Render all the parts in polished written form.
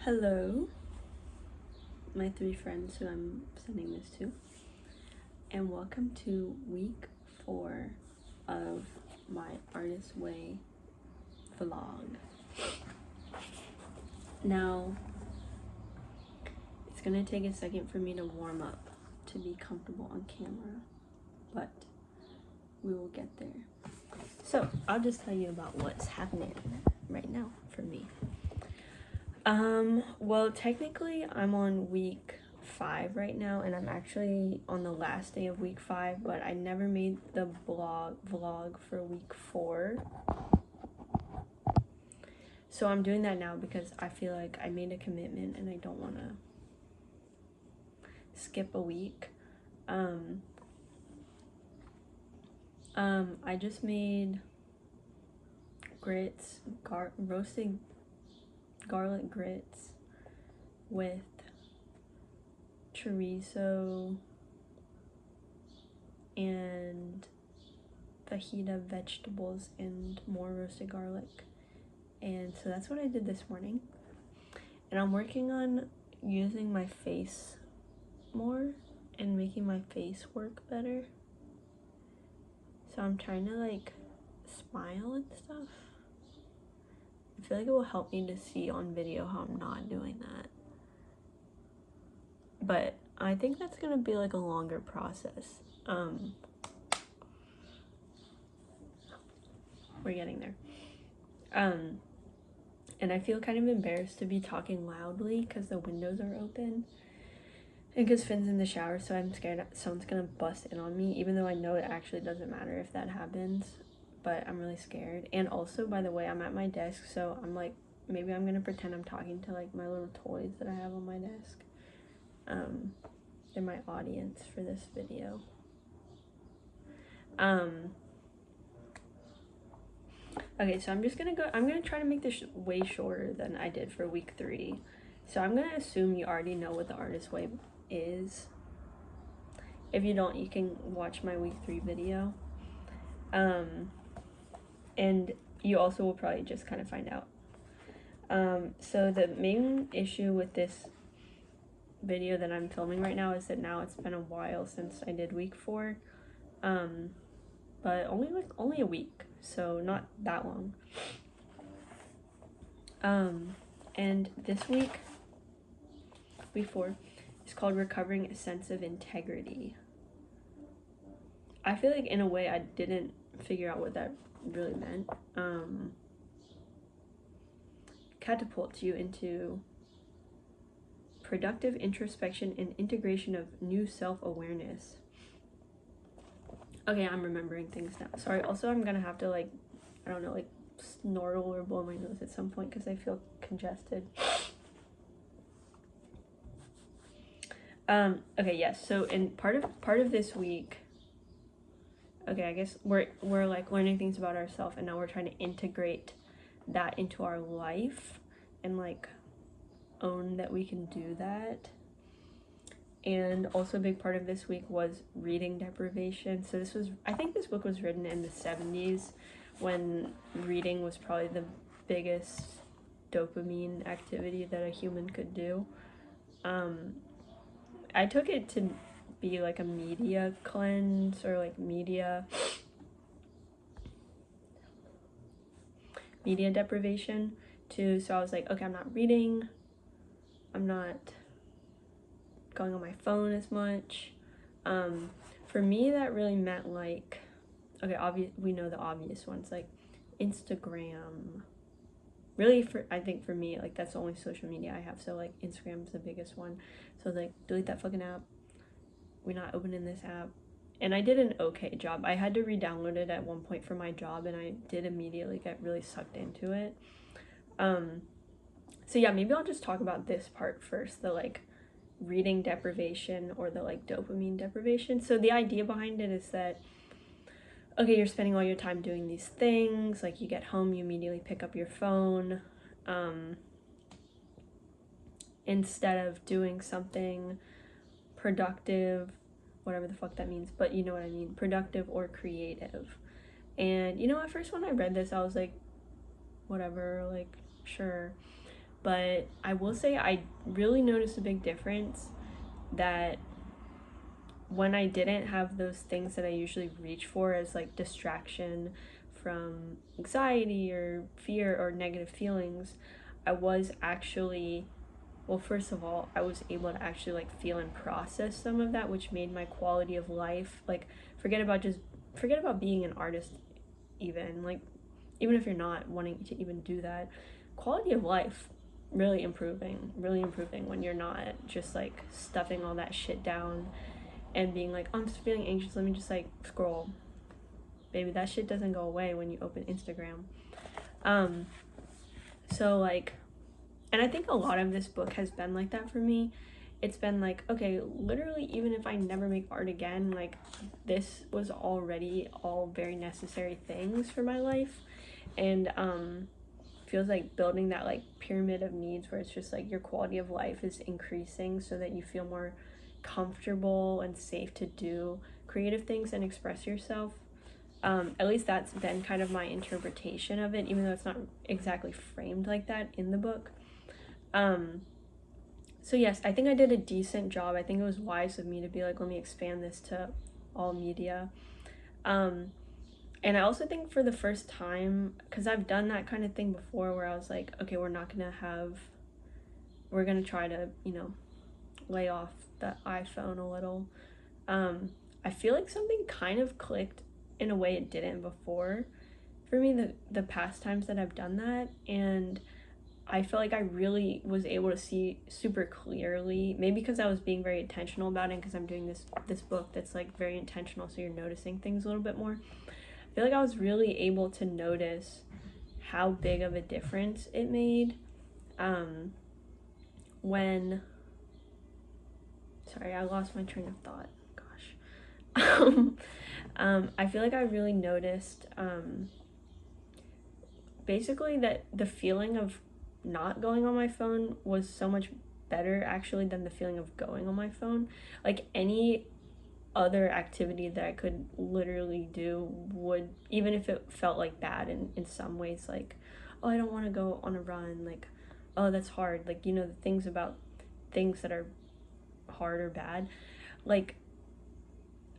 Hello, my three friends who I'm sending this to, and welcome to week 4 of my Artist Way vlog. Now, it's gonna take a second for me to warm up to be comfortable on camera, but we will get there. So, I'll just tell you about what's happening right now for me. Well, technically I'm on week 5 right now, and I'm actually on the last day of week 5, but I never made the vlog for week 4. So I'm doing that now because I feel like I made a commitment and I don't want to skip a week. I just made grits, roasted garlic grits with chorizo and fajita vegetables and more roasted garlic. And so that's what I did this morning. And I'm working on using my face more and making my face work better. So I'm trying to like smile and stuff. I feel like it will help me to see on video how I'm not doing that. But I think that's gonna be like a longer process. We're getting there. And I feel kind of embarrassed to be talking loudly because the windows are open. And because Finn's in the shower, so I'm scared someone's gonna bust in on me, even though I know it actually doesn't matter if that happens. But I'm really scared. And also, by the way, I'm at my desk, so I'm like, maybe I'm gonna pretend I'm talking to like my little toys that I have on my desk. They're my audience for this video. Okay, so I'm gonna try to make this way shorter than I did for week 3. So I'm gonna assume you already know what the Artist Way is. If you don't, you can watch my week 3 video. And you also will probably just kind of find out. So the main issue with this video that I'm filming right now is that now it's been a while since I did week 4. But only a week, so not that long. And this week 4, is called Recovering a Sense of Integrity. I feel like in a way I didn't figure out what that really meant. Catapults you into productive introspection and integration of new self-awareness. Okay, I'm remembering things now. Sorry, also I'm gonna have to like, I don't know, like snortle or blow my nose at some point because I feel congested. Okay, yes, so in part of this week, okay, I guess we're like learning things about ourselves, and now we're trying to integrate that into our life and like own that we can do that. And also a big part of this week was reading deprivation. So I think this book was written in the 70s when reading was probably the biggest dopamine activity that a human could do. I took it to be like a media cleanse or like media deprivation too. So I was like, okay, I'm not reading, I'm not going on my phone as much. For me that really meant like, okay, we know the obvious ones like Instagram. Really, I think for me, like that's the only social media I have, so like Instagram's the biggest one. So I was like, delete that fucking app, we're not opening this app. And I did an okay job. I had to re-download it at one point for my job, and I did immediately get really sucked into it. So yeah, maybe I'll just talk about this part first, the like reading deprivation or the like dopamine deprivation. So the idea behind it is that, okay, you're spending all your time doing these things, like you get home, you immediately pick up your phone, instead of doing something productive, whatever the fuck that means, but you know what I mean, productive or creative. And you know, at first when I read this, I was like, whatever, like, sure. But I will say I really noticed a big difference that when I didn't have those things that I usually reach for as like distraction from anxiety or fear or negative feelings, I was actually, well, first of all, I was able to actually like feel and process some of that, which made my quality of life, like, forget about being an artist, even like, even if you're not wanting to even do that, quality of life really improving when you're not just like stuffing all that shit down and being like, oh, I'm just feeling anxious, let me just like scroll. Baby, that shit doesn't go away when you open Instagram. So like, and I think a lot of this book has been like that for me. It's been like, okay, literally, even if I never make art again, like, this was already all very necessary things for my life. And feels like building that like pyramid of needs where it's just like your quality of life is increasing so that you feel more comfortable and safe to do creative things and express yourself. At least that's been kind of my interpretation of it, even though it's not exactly framed like that in the book. So yes, I think I did a decent job. I think it was wise of me to be like, let me expand this to all media. And I also think for the first time, because I've done that kind of thing before where I was like, okay, we're gonna try to, lay off the iPhone a little. I feel like something kind of clicked in a way it didn't before for me the past times that I've done that, and I feel like I really was able to see super clearly, maybe because I was being very intentional about it, because I'm doing this book that's like very intentional, so you're noticing things a little bit more. I feel like I was really able to notice how big of a difference it made when, sorry, I lost my train of thought, gosh. I feel like I really noticed basically that the feeling of not going on my phone was so much better actually than the feeling of going on my phone. Like, any other activity that I could literally do would, even if it felt like bad in some ways, like, oh, I don't want to go on a run, like, oh, that's hard, like, the things about things that are hard or bad, like,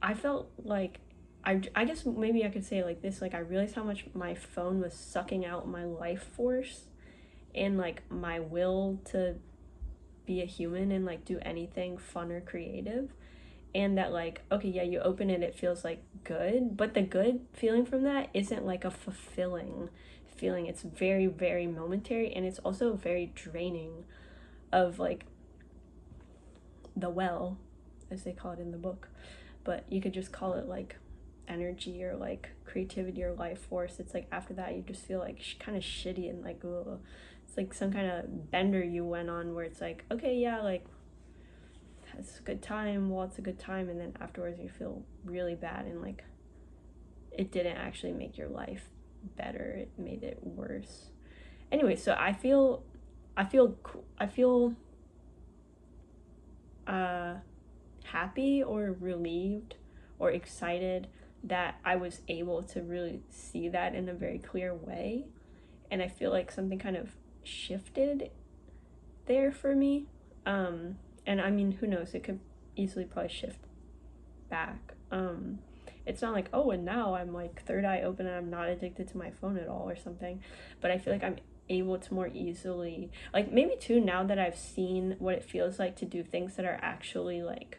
I felt like I guess maybe I could say it like this, like, I realized how much my phone was sucking out my life force and like my will to be a human and like do anything fun or creative. And that, like, okay, yeah, you open it, it feels like good, but the good feeling from that isn't like a fulfilling feeling. It's very, very momentary, and it's also very draining of like the well, as they call it in the book, but you could just call it like energy or like creativity or life force. It's like after that you just feel like kind of shitty and like, ugh. It's like some kind of bender you went on where it's like, okay, yeah, like, it's a good time, well, it's a good time, and then afterwards you feel really bad and like it didn't actually make your life better, it made it worse. Anyway, so I feel happy or relieved or excited that I was able to really see that in a very clear way, and I feel like something kind of shifted there for me. And I mean, who knows, it could easily probably shift back. It's not like, oh, and now I'm like third eye open and I'm not addicted to my phone at all or something, but I feel like I'm able to more easily, like, maybe too, now that I've seen what it feels like to do things that are actually like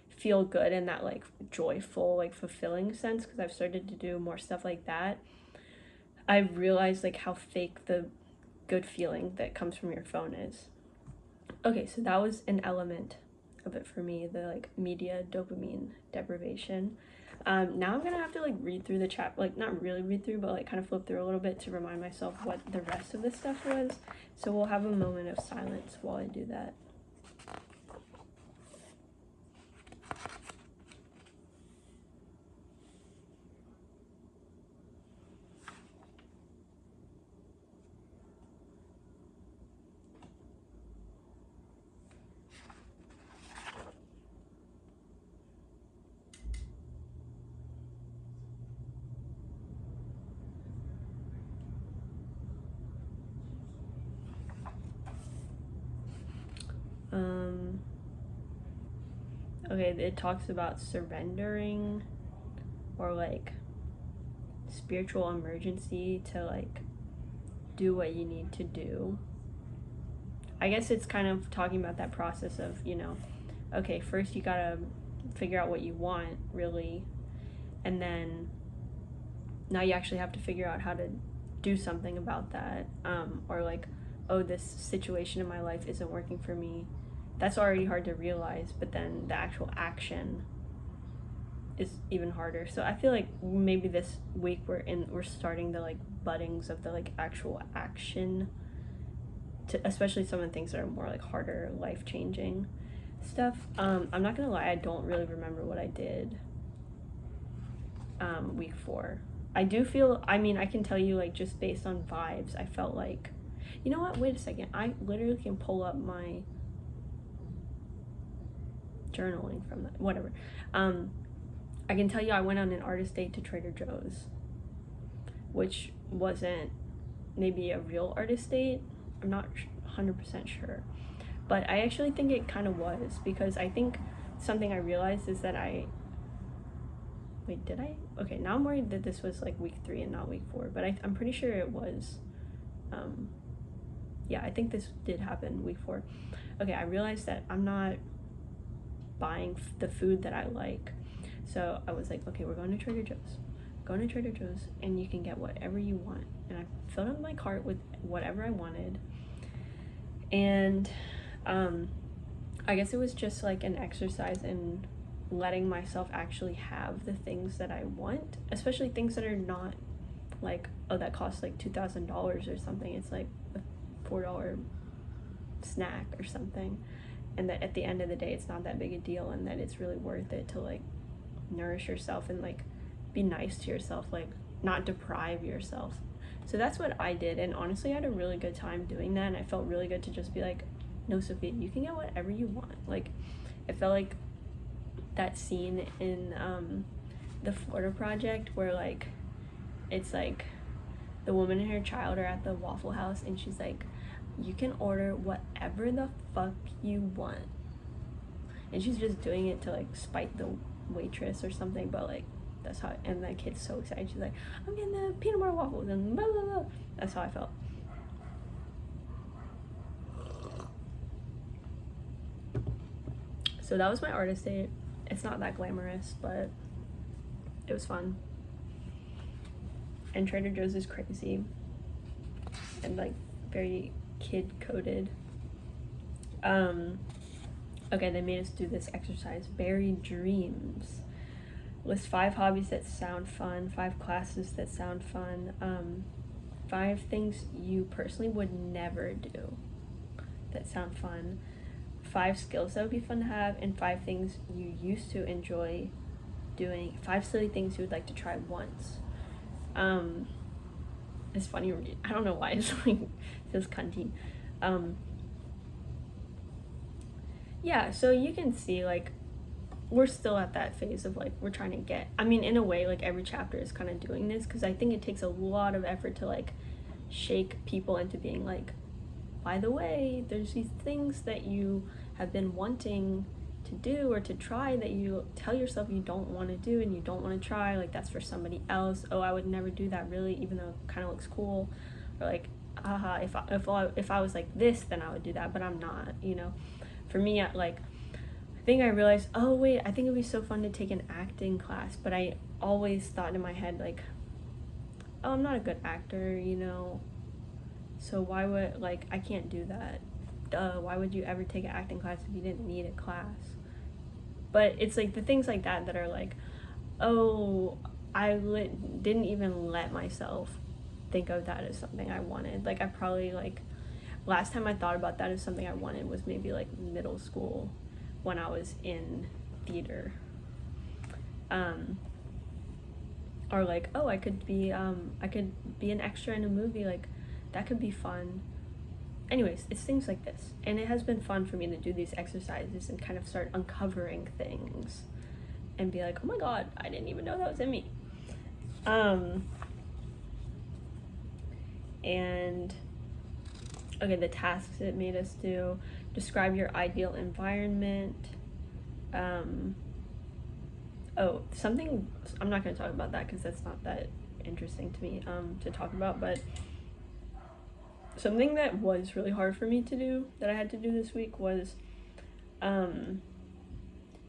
feel good in that like joyful, like fulfilling sense, because I've started to do more stuff like that, I realized like how fake the good feeling that comes from your phone is. Okay, so that was an element of it for me, the like media dopamine deprivation. Now I'm gonna have to like read through the chat, like not really read through, but like kind of flip through a little bit to remind myself what the rest of this stuff was. So we'll have a moment of silence while I do that. Okay, it talks about surrendering, or like spiritual emergency to like do what you need to do. I guess it's kind of talking about that process of, you know, okay, first you gotta figure out what you want, really, and then now you actually have to figure out how to do something about that. Or like, oh, this situation in my life isn't working for me. That's already hard to realize, but then the actual action is even harder. So I feel like maybe this week we're starting the like buddings of the like actual action, to especially some of the things that are more like harder, life-changing stuff. I'm not gonna lie, I don't really remember what I did week 4. I do feel, I mean, I can tell you, like, just based on vibes, I felt like, you know what, wait a second, I literally can pull up my journaling from that, whatever. I can tell you I went on an artist date to Trader Joe's, which wasn't maybe a real artist date. I'm not 100% sure, but I actually think it kind of was, because I think something I realized is that wait, did I? Okay, now I'm worried that this was like week 3 and not week 4, but I'm pretty sure it was. Yeah, I think this did happen week 4. Okay, I realized that I'm not buying the food that I like. So I was like, okay, we're going to Trader Joe's. Going to Trader Joe's, and you can get whatever you want. And I filled up my cart with whatever I wanted. And I guess it was just like an exercise in letting myself actually have the things that I want, especially things that are not like, oh, that costs like $2,000 or something. It's like a $4 snack or something, and that at the end of the day it's not that big a deal, and that it's really worth it to like nourish yourself and like be nice to yourself, like not deprive yourself. So that's what I did, and honestly I had a really good time doing that, and I felt really good to just be like, no, Sophia, you can get whatever you want. Like, it felt like that scene in the Florida Project where like it's like the woman and her child are at the Waffle House, and she's like, you can order whatever the fuck you want, and she's just doing it to like spite the waitress or something, but like that's how, and the kid's so excited, she's like, I'm getting the peanut butter waffles and blah blah blah. That's how I felt. So that was my artist date. It's not that glamorous, but it was fun. And Trader Joe's is crazy and like very kid coded. Okay, they made us do this exercise, buried dreams. List 5 hobbies that sound fun, 5 classes that sound fun, 5 things you personally would never do that sound fun, 5 skills that would be fun to have, and 5 things you used to enjoy doing, 5 silly things you would like to try once. It's funny, I don't know why it's like, it feels cunty. Yeah, so you can see like we're still at that phase of like we're trying to get, I mean, in a way like every chapter is kind of doing this, because I think it takes a lot of effort to like shake people into being like, by the way, there's these things that you have been wanting to do or to try that you tell yourself you don't want to do and you don't want to try, like that's for somebody else. Oh, I would never do that, really, even though it kind of looks cool. Or like, aha, if I was like this, then I would do that, but I'm not, you know. For me, like, I think I realized, oh wait, I think it'd be so fun to take an acting class, but I always thought in my head like, oh, I'm not a good actor, you know, so why would, like, I can't do that. Duh, why would you ever take an acting class if you didn't need a class? But it's like the things like that that are like, oh, I didn't even let myself think of that as something I wanted. Like, I probably, like, last time I thought about that as something I wanted was maybe like middle school when I was in theater. Or like, oh, I could be an extra in a movie, like that could be fun. Anyways, it's things like this, and it has been fun for me to do these exercises and kind of start uncovering things and be like, oh my god, I didn't even know that was in me. And okay, the tasks it made us do, describe your ideal environment. Oh, something, I'm not going to talk about that because that's not that interesting to me to talk about, but something that was really hard for me to do, that I had to do this week, was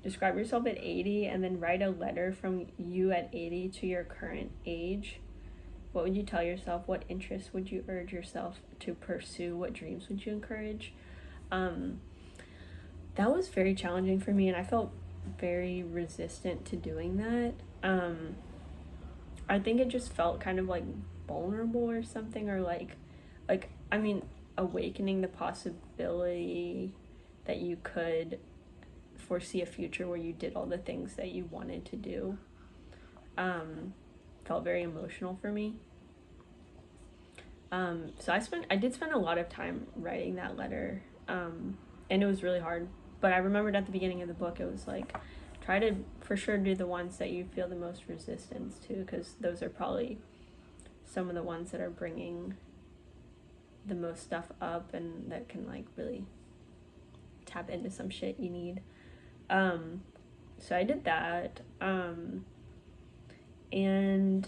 describe yourself at 80 and then write a letter from you at 80 to your current age. What would you tell yourself? What interests would you urge yourself to pursue? What dreams would you encourage? That was very challenging for me, and I felt very resistant to doing that. I think it just felt kind of like vulnerable or something, or like I mean, awakening the possibility that you could foresee a future where you did all the things that you wanted to do. Felt very emotional for me. So I did spend a lot of time writing that letter, and it was really hard. But I remembered at the beginning of the book, it was like, try to for sure do the ones that you feel the most resistance to, because those are probably some of the ones that are bringing the most stuff up and that can like really tap into some shit you need. So I did that, and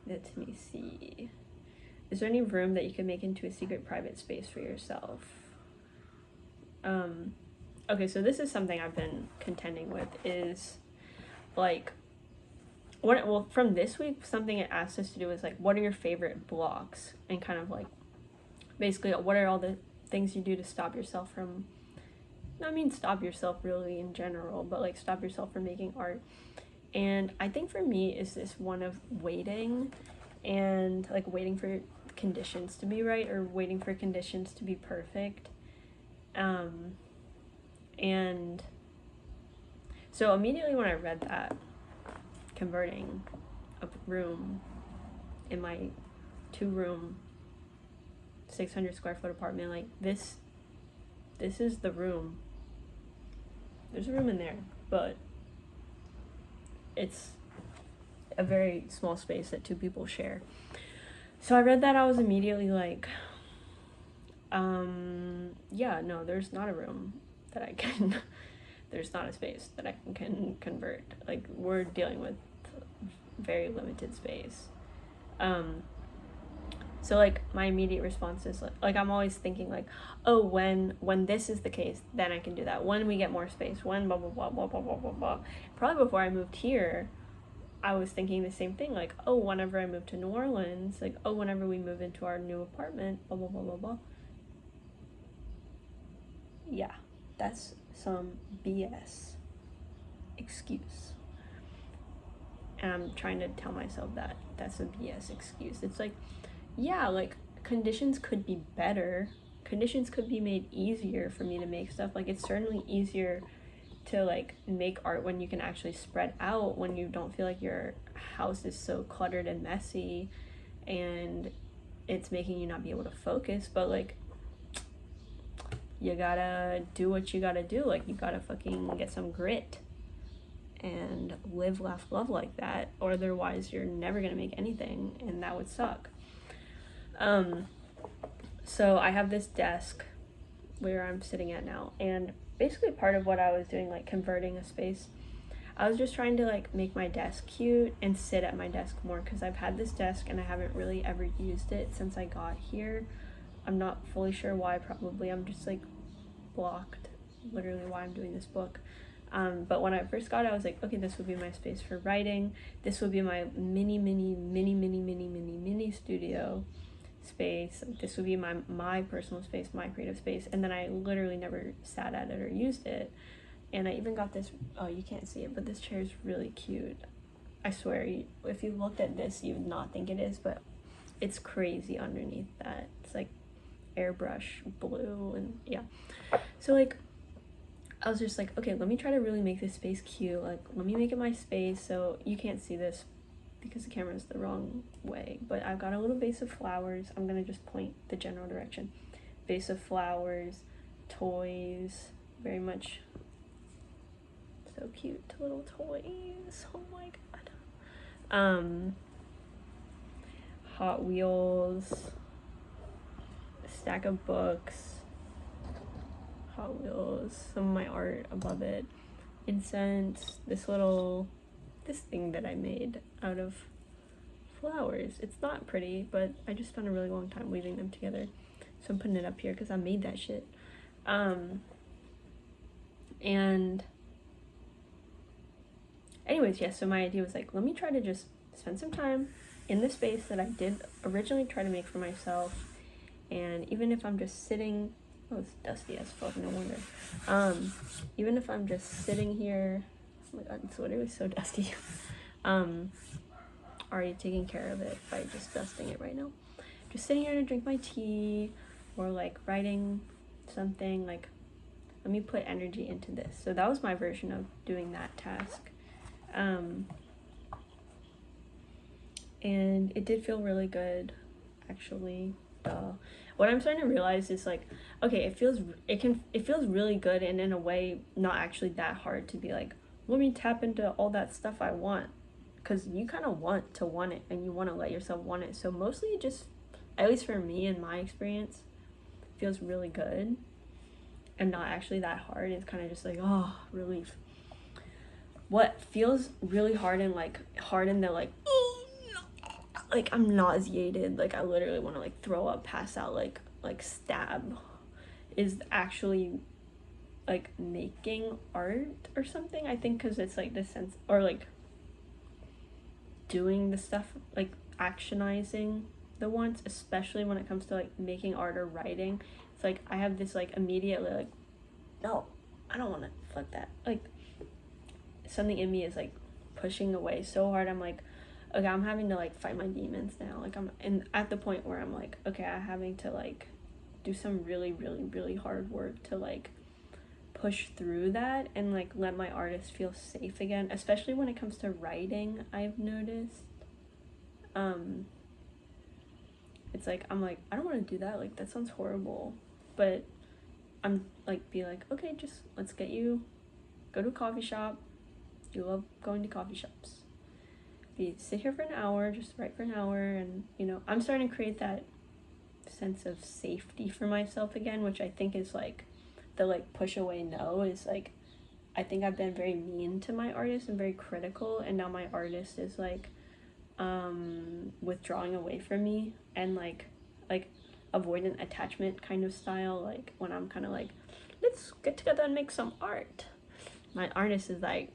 let me see. Is there any room that you can make into a secret private space for yourself? Okay, so this is something I've been contending with, is like, from this week, something it asked us to do is like, what are your favorite blocks? And kind of like, basically, what are all the things you do to stop yourself from, I mean, stop yourself really in general, but like stop yourself from making art. And I think for me is this one of waiting, and like waiting for conditions to be right, or waiting for conditions to be perfect. And so immediately when I read that, converting a room in my 2-room 600 square foot apartment, like this is the room. There's a room in there, but it's a very small space that 2 people share. So I read that, I was immediately like, yeah, no, there's not a room that I can there's not a space that I can convert. Like, we're dealing with very limited space. So like my immediate response is like I'm always thinking like, oh, when this is the case, then I can do that. When we get more space, when blah blah blah blah blah blah blah blah. Probably before I moved here, I was thinking the same thing, like, oh, whenever I move to New Orleans, like, oh, whenever we move into our new apartment, blah blah blah blah blah. Yeah, that's some BS excuse. And I'm trying to tell myself that that's a BS excuse. It's like, yeah, like, conditions could be better. Conditions could be made easier for me to make stuff. Like, it's certainly easier to, like, make art when you can actually spread out, when you don't feel like your house is so cluttered and messy and it's making you not be able to focus. But, like, you gotta do what you gotta do. Like, you gotta fucking get some grit and live, laugh, love like that, or otherwise you're never gonna make anything, and that would suck. So I have this desk where I'm sitting at now, and basically part of what I was doing, like converting a space, I was just trying to like make my desk cute and sit at my desk more, because I've had this desk and I haven't really ever used it since I got here. I'm not fully sure why. Probably I'm just like blocked, literally why I'm doing this book. But when I first got it, I was like, okay, this would be my space for writing. This would be my mini studio space. This would be my personal space, my creative space. And then I literally never sat at it or used it. And I even got this, oh, you can't see it, but this chair is really cute. I swear, if you looked at this, you would not think it is, but it's crazy underneath that. It's like airbrush blue, and yeah. So like, I was just like, okay, let me try to really make this space cute. Like, let me make it my space. So you can't see this because the camera is the wrong way, but I've got a little vase of flowers. I'm gonna just point the general direction. Vase of flowers, toys, very much so cute, little toys. Oh my god. Hot Wheels, stack of books, Hot Wheels, some of my art above it, incense, this thing that I made out of flowers. It's not pretty, but I just spent a really long time weaving them together. So I'm putting it up here because I made that shit. And anyways, yeah, so my idea was like, let me try to just spend some time in the space that I did originally try to make for myself. And even if I'm just sitting, oh, it's dusty as fuck, no wonder. Even if I'm just sitting here, oh my god, it's literally so dusty. Already taking care of it by just dusting it right now. Just sitting here to drink my tea, or like writing something, like, let me put energy into this. So that was my version of doing that task. And it did feel really good, actually. What I'm starting to realize is like, okay, it feels really good, and in a way not actually that hard to be like, let me tap into all that stuff I want, because you kind of want it, and you want to let yourself want it. So mostly it just, at least for me in my experience, feels really good and not actually that hard. It's kind of just like, oh, relief. What feels really hard and the like I'm nauseated, like I literally want to like throw up, pass out, like stab, is actually like making art or something, I think, because it's like the sense, or like doing the stuff, like actionizing the ones, especially when it comes to like making art or writing. It's like I have this like immediately like, no, I don't want to, fuck that, like something in me is like pushing away so hard. I'm like, okay, I'm having to like fight my demons now. Like I'm at the point where I'm like, okay, I'm having to like do some really, really, really hard work to like push through that and like let my artist feel safe again, especially when it comes to writing. I've noticed it's like I'm like, I don't want to do that, like that sounds horrible, but I'm like, be like, okay, just let's go to a coffee shop. You love going to coffee shops. You sit here for an hour, just write for an hour, and you know, I'm starting to create that sense of safety for myself again, which I think is like the like push away no, is like, I think I've been very mean to my artist and very critical, and now my artist is like withdrawing away from me, and like avoidant attachment kind of style, like when I'm kind of like, let's get together and make some art, my artist is like,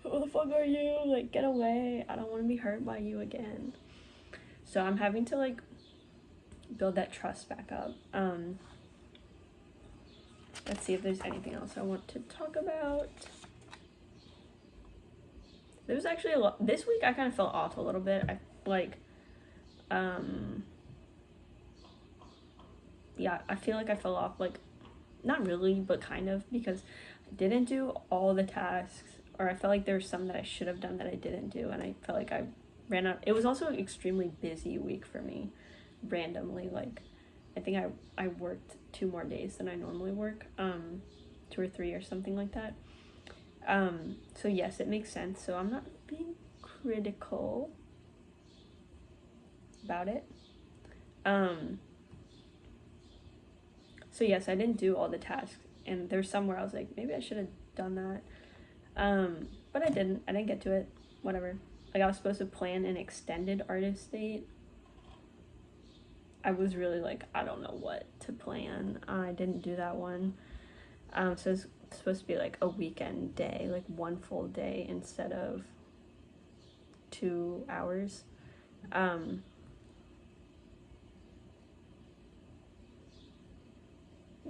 who the fuck are you? Like, get away. I don't want to be hurt by you again. So I'm having to like build that trust back up. Let's see if there's anything else I want to talk about. There was actually a lot this week. I kind of fell off a little bit. I like yeah, I feel like I fell off, like not really, but kind of, because I didn't do all the tasks, or I felt like there were some that I should have done that I didn't do, and I felt like I ran out. It was also an extremely busy week for me, randomly. Like, I think I worked 2 more days than I normally work, 2 or 3 or something like that. So yes, it makes sense. So I'm not being critical about it. So yes, I didn't do all the tasks, and there's somewhere I was like, maybe I should have done that. But I didn't get to it, whatever. Like, I was supposed to plan an extended artist date. I was really like, I don't know what to plan. I didn't do that one. So it's supposed to be like a weekend day, like 1 full day instead of 2 hours.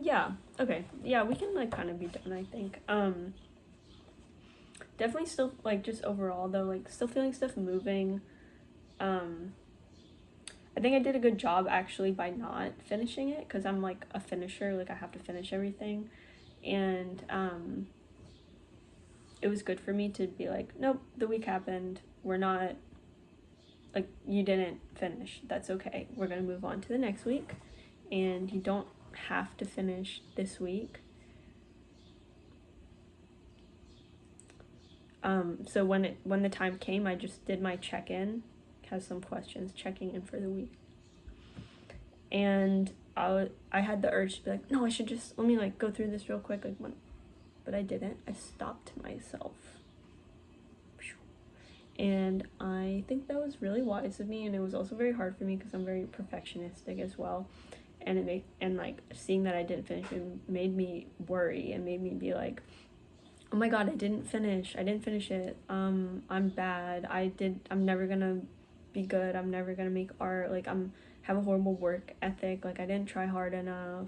Yeah, okay. Yeah, we can like kind of be done, I think. Definitely still like, just overall though, like still feeling stuff moving. I think I did a good job actually by not finishing it, because I'm like a finisher, like I have to finish everything, and it was good for me to be like, nope, the week happened, we're not, like, you didn't finish, that's okay, we're gonna move on to the next week, and you don't have to finish this week. So when the time came, I just did my check-in, has some questions, checking in for the week, and I had the urge to be like, no, I should just, let me like go through this real quick, like one, but I didn't. I stopped myself. And I think that was really wise of me, and it was also very hard for me because I'm very perfectionistic as well. And like seeing that I didn't finish it made me worry and made me be like, oh my god, I didn't finish it, I'm bad, I'm never gonna be good, I'm never gonna make art, like have a horrible work ethic, like I didn't try hard enough,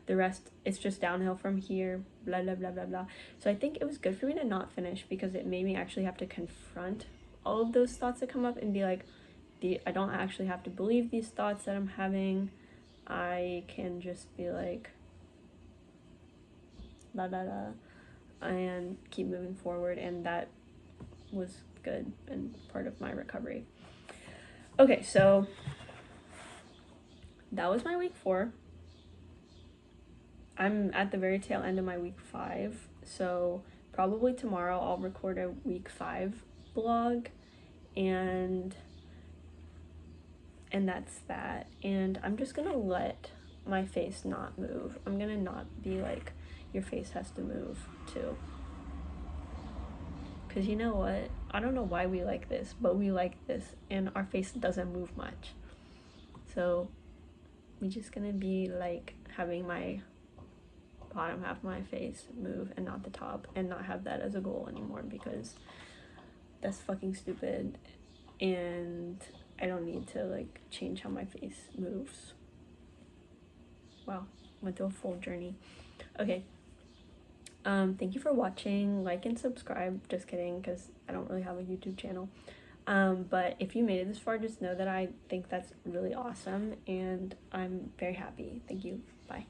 the rest, it's just downhill from here, blah blah blah blah blah. So I think it was good for me to not finish because it made me actually have to confront all of those thoughts that come up and be like, I don't actually have to believe these thoughts that I'm having. I can just be like, la la la, and keep moving forward, and that was good and part of my recovery. Okay, so that was my week 4. I'm at the very tail end of my week 5, so probably tomorrow I'll record a week 5 vlog, and that's that. And I'm just gonna let my face not move. I'm gonna not be like, your face has to move too. Because you know what? I don't know why we like this, but we like this, and our face doesn't move much. So we're just gonna be like having my bottom half of my face move and not the top, and not have that as a goal anymore because that's fucking stupid, and I don't need to like change how my face moves. Wow, went through a full journey. Okay. Thank you for watching. Like and subscribe. Just kidding, because I don't really have a YouTube channel. But if you made it this far, just know that I think that's really awesome, and I'm very happy. Thank you. Bye.